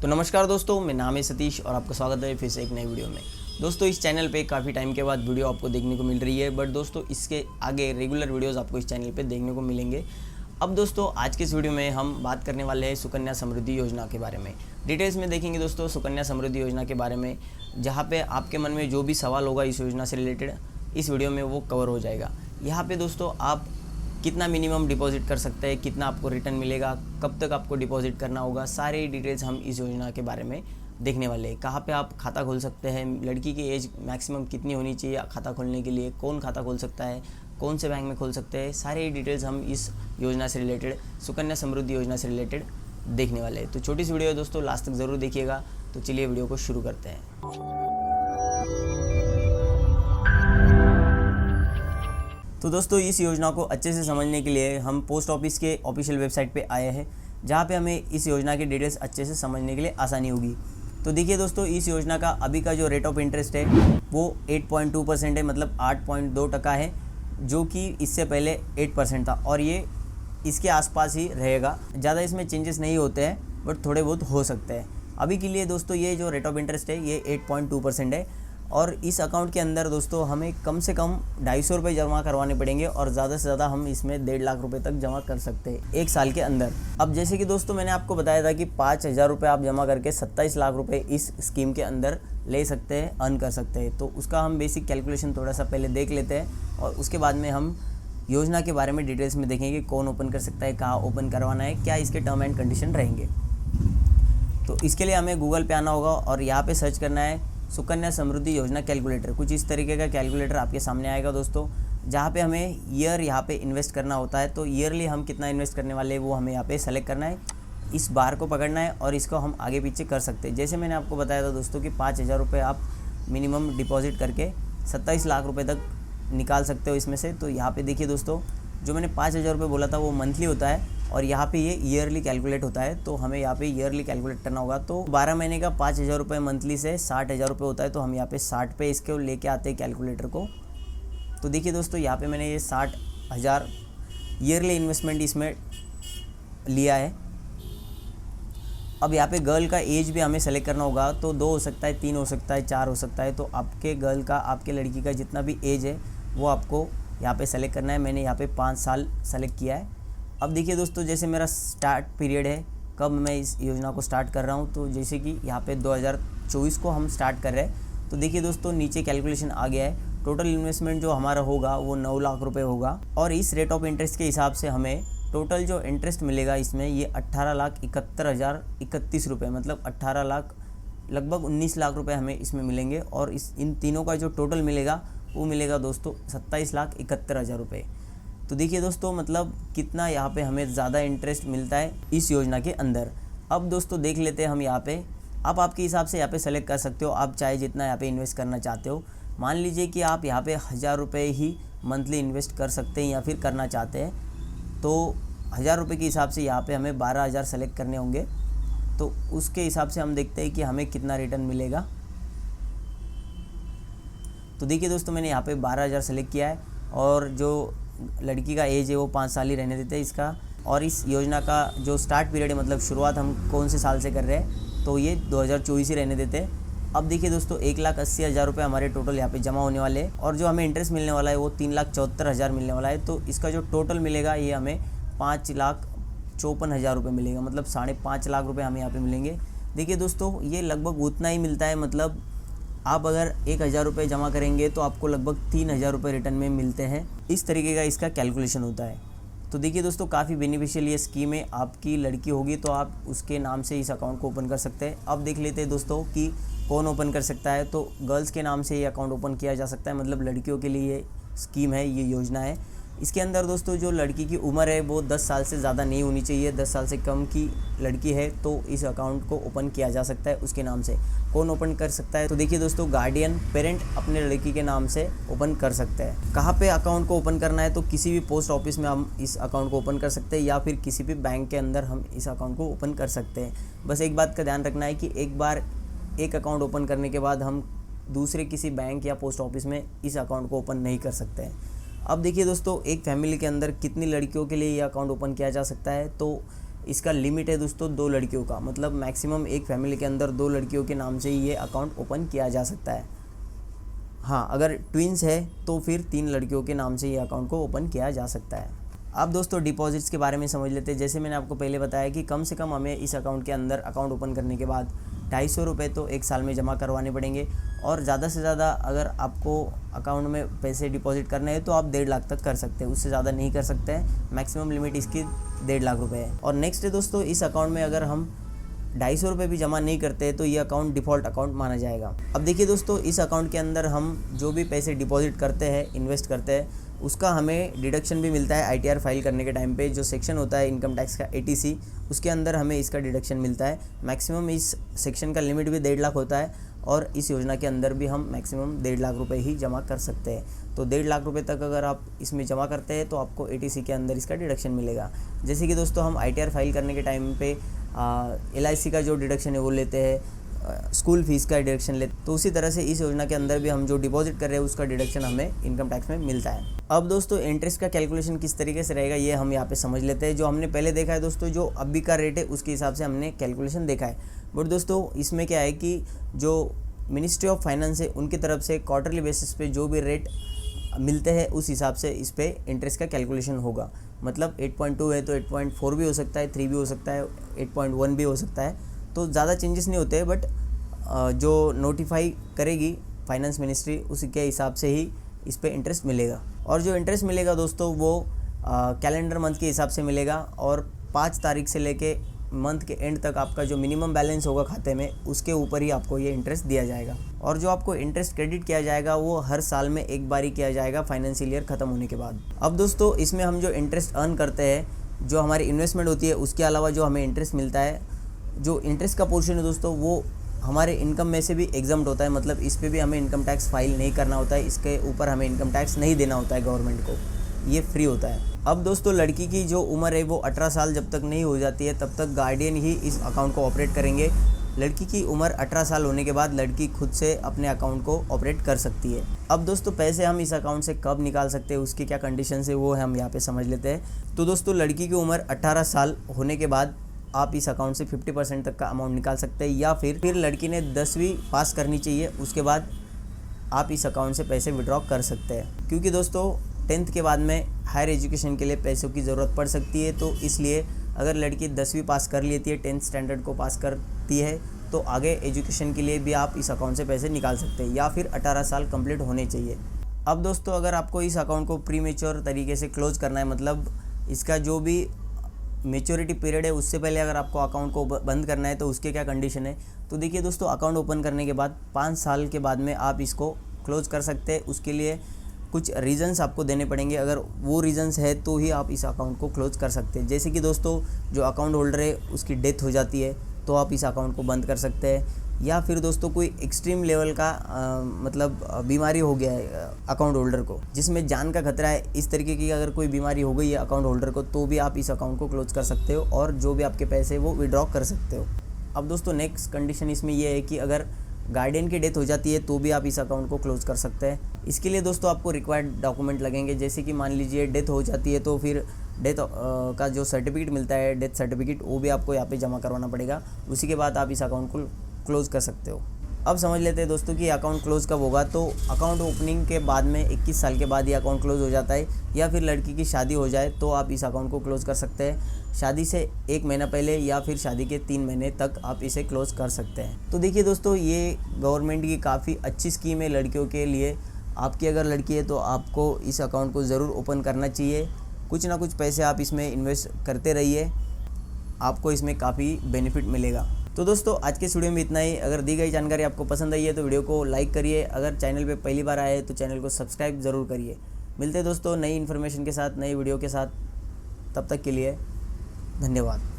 तो नमस्कार दोस्तों, मेरा नाम है सतीश और आपका स्वागत है फिर से एक नई वीडियो में। दोस्तों इस चैनल पे काफ़ी टाइम के बाद वीडियो आपको देखने को मिल रही है, बट दोस्तों इसके आगे रेगुलर वीडियोस आपको इस चैनल पे देखने को मिलेंगे। अब दोस्तों आज के इस वीडियो में हम बात करने वाले हैं सुकन्या समृद्धि योजना के बारे में। डिटेल्स में देखेंगे दोस्तों सुकन्या समृद्धि योजना के बारे में, जहाँ पे आपके मन में जो भी सवाल होगा इस योजना से रिलेटेड इस वीडियो में वो कवर हो जाएगा। यहाँ पे दोस्तों आप कितना मिनिमम डिपॉजिट कर सकते हैं, कितना आपको रिटर्न मिलेगा, कब तक आपको डिपॉजिट करना होगा, सारे डिटेल्स हम इस योजना के बारे में देखने वाले हैं। कहाँ पे आप खाता खोल सकते हैं, लड़की की एज मैक्सिमम कितनी होनी चाहिए खाता खोलने के लिए, कौन खाता खोल सकता है, कौन से बैंक में खोल सकते हैं, सारे डिटेल्स हम इस योजना से रिलेटेड सुकन्या समृद्धि योजना से रिलेटेड देखने वाले हैं। तो छोटी सी वीडियो है दोस्तों, लास्ट तक ज़रूर देखिएगा। तो चलिए वीडियो को शुरू करते हैं। तो दोस्तों इस योजना को अच्छे से समझने के लिए हम पोस्ट ऑफिस के ऑफिशियल वेबसाइट पे आए हैं, जहाँ पे हमें इस योजना की डिटेल्स अच्छे से समझने के लिए आसानी होगी। तो देखिए दोस्तों, इस योजना का अभी का जो रेट ऑफ इंटरेस्ट है वो 8.2% है, मतलब 8.2% है, जो कि इससे पहले 8% था और ये इसके आसपास ही रहेगा। ज़्यादा इसमें चेंजेस नहीं होते हैं, बट थोड़े बहुत हो सकते हैं। अभी के लिए दोस्तों ये जो रेट ऑफ इंटरेस्ट है ये 8.2% है और इस अकाउंट के अंदर दोस्तों हमें कम से कम 250 रुपये जमा करवाने पड़ेंगे और ज़्यादा से ज़्यादा हम इसमें 1.5 लाख रुपए तक जमा कर सकते हैं एक साल के अंदर। अब जैसे कि दोस्तों मैंने आपको बताया था कि 5,000 रुपये आप जमा करके 27 लाख रुपए इस स्कीम के अंदर ले सकते हैं, अर्न कर सकते हैं। तो उसका हम बेसिक कैलकुलेशन थोड़ा सा पहले देख लेते हैं और उसके बाद में हम योजना के बारे में डिटेल्स में देखेंगे, कौन ओपन कर सकता है, कहाँ ओपन करवाना है, क्या इसके टर्म एंड कंडीशन रहेंगे। तो इसके लिए हमें गूगल पे आना होगा और यहाँ पे सर्च करना है सुकन्या समृद्धि योजना कैलकुलेटर। कुछ इस तरीके का कैलकुलेटर आपके सामने आएगा दोस्तों, जहाँ पे हमें ईयर यहाँ पे इन्वेस्ट करना होता है। तो ईयरली हम कितना इन्वेस्ट करने वाले हैं वो हमें यहाँ पे सेलेक्ट करना है, इस बार को पकड़ना है और इसको हम आगे पीछे कर सकते हैं। जैसे मैंने आपको बताया था दोस्तों कि 5,000 रुपये आप मिनिमम डिपॉजिट करके 27 लाख रुपये तक निकाल सकते हो इसमें से। तो यहाँ पर देखिए दोस्तों, जो मैंने 5,000 रुपये बोला था वो मंथली होता है और यहाँ पे ये ईयरली कैलकुलेट होता है। तो हमें यहाँ पे ईयरली कैलकुलेट करना होगा। तो 12 महीने का 5,000 रुपये मंथली से 60,000 रुपये होता है। तो हम यहाँ पे 60 पे इसके लेके आते हैं कैलकुलेटर को। तो देखिए दोस्तों, यहाँ पे मैंने ये 60,000 ईयरली इन्वेस्टमेंट इसमें लिया है। अब यहाँ पे गर्ल का एज भी हमें सेलेक्ट करना होगा। तो 2 हो सकता है, 3 हो सकता है, 4 हो सकता है। तो आपके गर्ल का, आपके लड़की का जितना भी एज है वो आपको यहाँ पे सेलेक्ट करना है। मैंने यहाँ पे 5 साल सेलेक्ट किया है। अब देखिए दोस्तों, जैसे मेरा स्टार्ट पीरियड है, कब मैं इस योजना को स्टार्ट कर रहा हूँ, तो जैसे कि यहाँ पे 2024 को हम स्टार्ट कर रहे हैं। तो देखिए दोस्तों, नीचे कैलकुलेशन आ गया है। टोटल इन्वेस्टमेंट जो हमारा होगा वो 9 लाख रुपए होगा और इस रेट ऑफ इंटरेस्ट के हिसाब से हमें टोटल जो इंटरेस्ट मिलेगा इसमें ये 18,71,031 रुपये, मतलब 18 लाख लगभग 19 लाख रुपये हमें इसमें मिलेंगे। और इन तीनों का जो टोटल मिलेगा वो मिलेगा दोस्तों 27,71,000 रुपये। तो देखिए दोस्तों, मतलब कितना यहाँ पे हमें ज़्यादा इंटरेस्ट मिलता है इस योजना के अंदर। अब दोस्तों देख लेते हैं हम यहाँ पे। आप आपके हिसाब से यहाँ पे सेलेक्ट कर सकते हो, आप चाहे जितना यहाँ पे इन्वेस्ट करना चाहते हो। मान लीजिए कि आप यहाँ पे 1,000 रुपये ही मंथली इन्वेस्ट कर सकते हैं या फिर करना चाहते हैं। तो 1,000 रुपये के हिसाब से यहाँ पे हमें 12,000 सेलेक्ट करने होंगे। तो उसके हिसाब से हम देखते हैं कि हमें कितना रिटर्न मिलेगा। तो देखिए दोस्तों, मैंने यहाँ पे 12,000 सेलेक्ट किया है और जो लड़की का एज है वो 5 साल ही रहने देते हैं इसका। और इस योजना का जो स्टार्ट पीरियड है, मतलब शुरुआत हम कौन से साल से कर रहे हैं, तो ये 2024 ही रहने देते हैं। अब देखिए दोस्तों, 1,80,000 रुपये हमारे टोटल यहाँ पे जमा होने वाले हैं और जो हमें इंटरेस्ट मिलने वाला है वो 3,74,000 मिलने वाला है। तो इसका जो टोटल मिलेगा ये हमें 5,54,000 रुपये मिलेगा, मतलब 5.5 लाख रुपये हमें यहाँ पे मिलेंगे। देखिए दोस्तों, ये लगभग उतना ही मिलता है, मतलब आप अगर 1,000 रुपये जमा करेंगे तो आपको लगभग 3,000 रुपये रिटर्न में मिलते हैं। इस तरीके का इसका कैलकुलेशन होता है। तो देखिए दोस्तों, काफ़ी बेनिफिशियल ये स्कीम है। आपकी लड़की होगी तो आप उसके नाम से इस अकाउंट को ओपन कर सकते हैं। अब देख लेते हैं दोस्तों कि कौन ओपन कर सकता है। तो गर्ल्स के नाम से ये अकाउंट ओपन किया जा सकता है, मतलब लड़कियों के लिए ये स्कीम है, ये योजना है। इसके अंदर दोस्तों जो लड़की की उम्र है वो 10 साल से ज़्यादा नहीं होनी चाहिए। 10 साल से कम की लड़की है तो इस अकाउंट को ओपन किया जा सकता है उसके नाम से। कौन ओपन कर सकता है, तो देखिए दोस्तों, गार्डियन पेरेंट अपने लड़की के नाम से ओपन कर सकते हैं। कहाँ पे अकाउंट को ओपन करना है, तो किसी भी पोस्ट ऑफिस में हम इस अकाउंट को ओपन कर सकते हैं या फिर किसी भी बैंक के अंदर हम इस अकाउंट को ओपन कर सकते हैं। बस एक बात का ध्यान रखना है कि एक बार एक अकाउंट ओपन करने के बाद हम दूसरे किसी बैंक या पोस्ट ऑफिस में इस अकाउंट को ओपन नहीं कर सकते हैं। अब देखिए दोस्तों, एक फैमिली के अंदर कितनी लड़कियों के लिए ये अकाउंट ओपन किया जा सकता है। तो इसका लिमिट है दोस्तों 2 लड़कियों का, मतलब मैक्सिमम एक फैमिली के अंदर 2 लड़कियों के नाम से ही ये अकाउंट ओपन किया जा सकता है। हाँ, अगर ट्विंस है तो फिर 3 लड़कियों के नाम से ये अकाउंट को ओपन किया जा सकता है। अब दोस्तों डिपॉजिट्स के बारे में समझ लेते हैं। जैसे मैंने आपको पहले बताया कि कम से कम हमें इस अकाउंट के अंदर अकाउंट ओपन करने के बाद 250 रुपये तो 1 साल में जमा करवाने पड़ेंगे, और ज़्यादा से ज़्यादा अगर आपको अकाउंट में पैसे डिपॉजिट करने हैं तो आप 1.5 लाख तक कर सकते हैं, उससे ज़्यादा नहीं कर सकते हैं। मैक्सिमम लिमिट इसकी 1.5 लाख रुपये है। और नेक्स्ट है दोस्तों, इस अकाउंट में अगर हम 250 रुपये भी जमा नहीं करते तो ये अकाउंट डिफ़ॉल्ट अकाउंट माना जाएगा। अब देखिए दोस्तों, इस अकाउंट के अंदर हम जो भी पैसे डिपॉजिट करते हैं, इन्वेस्ट करते हैं, उसका हमें डिडक्शन भी मिलता है। आईटीआर फाइल करने के टाइम पे जो सेक्शन होता है इनकम टैक्स का 80C, उसके अंदर हमें इसका डिडक्शन मिलता है। मैक्सिमम इस सेक्शन का लिमिट भी 1.5 लाख होता है, और इस योजना के अंदर भी हम मैक्सिमम 1.5 लाख रुपए ही जमा कर सकते हैं। तो 1.5 लाख रुपए तक अगर आप इसमें जमा करते हैं तो आपको 80C के अंदर इसका डिडक्शन मिलेगा। जैसे कि दोस्तों हम आईटीआर फाइल करने के टाइम पे LIC का जो डिडक्शन है वो लेते हैं, स्कूल फीस का डिडक्शन लेते, तो उसी तरह से इस योजना के अंदर भी हम जो डिपॉजिट कर रहे हैं उसका डिडक्शन हमें इनकम टैक्स में मिलता है। अब दोस्तों इंटरेस्ट का कैलकुलेशन किस तरीके से रहेगा ये हम यहाँ पे समझ लेते हैं। जो हमने पहले देखा है दोस्तों, जो अभी का रेट है उसके हिसाब से हमने कैलकुलेशन देखा है। बट दोस्तों इसमें क्या है कि जो मिनिस्ट्री ऑफ फाइनेंस है उनकी तरफ से क्वार्टरली बेसिस पे जो भी रेट मिलते हैं उस हिसाब से इस पे इंटरेस्ट का कैलकुलेशन होगा। मतलब 8.2 है तो 8.4 भी हो सकता है, 3 भी हो सकता है, 8.1 भी हो सकता है। तो ज़्यादा चेंजेस नहीं होते हैं, बट जो नोटिफाई करेगी फाइनेंस मिनिस्ट्री उसी के हिसाब से ही इस पे इंटरेस्ट मिलेगा। और जो इंटरेस्ट मिलेगा दोस्तों वो कैलेंडर मंथ के हिसाब से मिलेगा, और 5 तारीख से लेके मंथ के एंड तक आपका जो मिनिमम बैलेंस होगा खाते में उसके ऊपर ही आपको ये इंटरेस्ट दिया जाएगा। और जो आपको इंटरेस्ट क्रेडिट किया जाएगा वो हर साल में एक बार ही किया जाएगा फाइनेंशियल ईयर ख़त्म होने के बाद। अब दोस्तों इसमें हम जो इंटरेस्ट अर्न करते हैं, जो हमारी इन्वेस्टमेंट होती है, उसके अलावा जो हमें इंटरेस्ट मिलता है, जो इंटरेस्ट का पोर्शन है दोस्तों वो हमारे इनकम में से भी एग्जम्प्ट होता है। मतलब इस पे भी हमें इनकम टैक्स फाइल नहीं करना होता है, इसके ऊपर हमें इनकम टैक्स नहीं देना होता है गवर्नमेंट को, ये फ्री होता है। अब दोस्तों लड़की की जो उम्र है वो 18 साल जब तक नहीं हो जाती है तब तक गार्डियन ही इस अकाउंट को ऑपरेट करेंगे। लड़की की उम्र 18 साल होने के बाद लड़की खुद से अपने अकाउंट को ऑपरेट कर सकती है। अब दोस्तों पैसे हम इस अकाउंट से कब निकाल सकते हैं, उसकी क्या कंडीशन है वो हम यहाँ पे समझ लेते हैं। तो दोस्तों लड़की की उम्र 18 साल होने के बाद आप इस अकाउंट से 50% तक का अमाउंट निकाल सकते हैं, या फिर लड़की ने 10वीं पास करनी चाहिए, उसके बाद आप इस अकाउंट से पैसे विड्रॉ कर सकते हैं। क्योंकि दोस्तों 10th के बाद में हायर एजुकेशन के लिए पैसों की ज़रूरत पड़ सकती है, तो इसलिए अगर लड़की 10वीं पास कर लेती है, 10th स्टैंडर्ड को पास करती है, तो आगे एजुकेशन के लिए भी आप इस अकाउंट से पैसे निकाल सकते हैं, या फिर 18 साल कंप्लीट होने चाहिए। अब दोस्तों अगर आपको इस अकाउंट को प्रीमेच्योर तरीके से क्लोज करना है, मतलब इसका जो भी मेच्योरिटी पीरियड है उससे पहले अगर आपको अकाउंट को बंद करना है तो उसके क्या कंडीशन है। तो देखिए दोस्तों, अकाउंट ओपन करने के बाद 5 साल के बाद में आप इसको क्लोज़ कर सकते हैं। उसके लिए कुछ रीज़न्स आपको देने पड़ेंगे, अगर वो रीज़न्स है तो ही आप इस अकाउंट को क्लोज़ कर सकते हैं। जैसे कि दोस्तों जो अकाउंट होल्डर है उसकी डेथ हो जाती है तो आप इस अकाउंट को बंद कर सकते हैं, या फिर दोस्तों कोई एक्सट्रीम लेवल का मतलब बीमारी हो गया है अकाउंट होल्डर को, जिसमें जान का खतरा है, इस तरीके की अगर कोई बीमारी हो गई है अकाउंट होल्डर को, तो भी आप इस अकाउंट को क्लोज कर सकते हो और जो भी आपके पैसे वो विड्रॉ कर सकते हो। अब दोस्तों नेक्स्ट कंडीशन इसमें यह है कि अगर गार्डियन की डेथ हो जाती है तो भी आप इस अकाउंट को क्लोज कर सकते हैं। इसके लिए दोस्तों आपको रिक्वायर्ड डॉक्यूमेंट लगेंगे, जैसे कि मान लीजिए डेथ हो जाती है तो फिर डेथ का जो सर्टिफिकेट मिलता है, डेथ सर्टिफिकेट, वो भी आपको यहाँ पे जमा करवाना पड़ेगा। उसी के बाद आप इस अकाउंट को क्लोज कर सकते हो। अब समझ लेते हैं दोस्तों कि अकाउंट क्लोज़ कब होगा। तो अकाउंट ओपनिंग के बाद में 21 साल के बाद ये अकाउंट क्लोज़ हो जाता है, या फिर लड़की की शादी हो जाए तो आप इस अकाउंट को क्लोज़ कर सकते हैं। शादी से 1 महीना पहले या फिर शादी के 3 महीने तक आप इसे क्लोज़ कर सकते हैं। तो देखिए दोस्तों, ये गवर्नमेंट की काफ़ी अच्छी स्कीम है लड़कियों के लिए। आपकी अगर लड़की है तो आपको इस अकाउंट को ज़रूर ओपन करना चाहिए। कुछ ना कुछ पैसे आप इसमें इन्वेस्ट करते रहिए, आपको इसमें काफ़ी बेनिफिट मिलेगा। तो दोस्तों आज के इस वीडियो में इतना ही। अगर दी गई जानकारी आपको पसंद आई है तो वीडियो को लाइक करिए। अगर चैनल पे पहली बार आए तो चैनल को सब्सक्राइब ज़रूर करिए। मिलते हैं दोस्तों नई इन्फॉर्मेशन के साथ, नई वीडियो के साथ। तब तक के लिए धन्यवाद।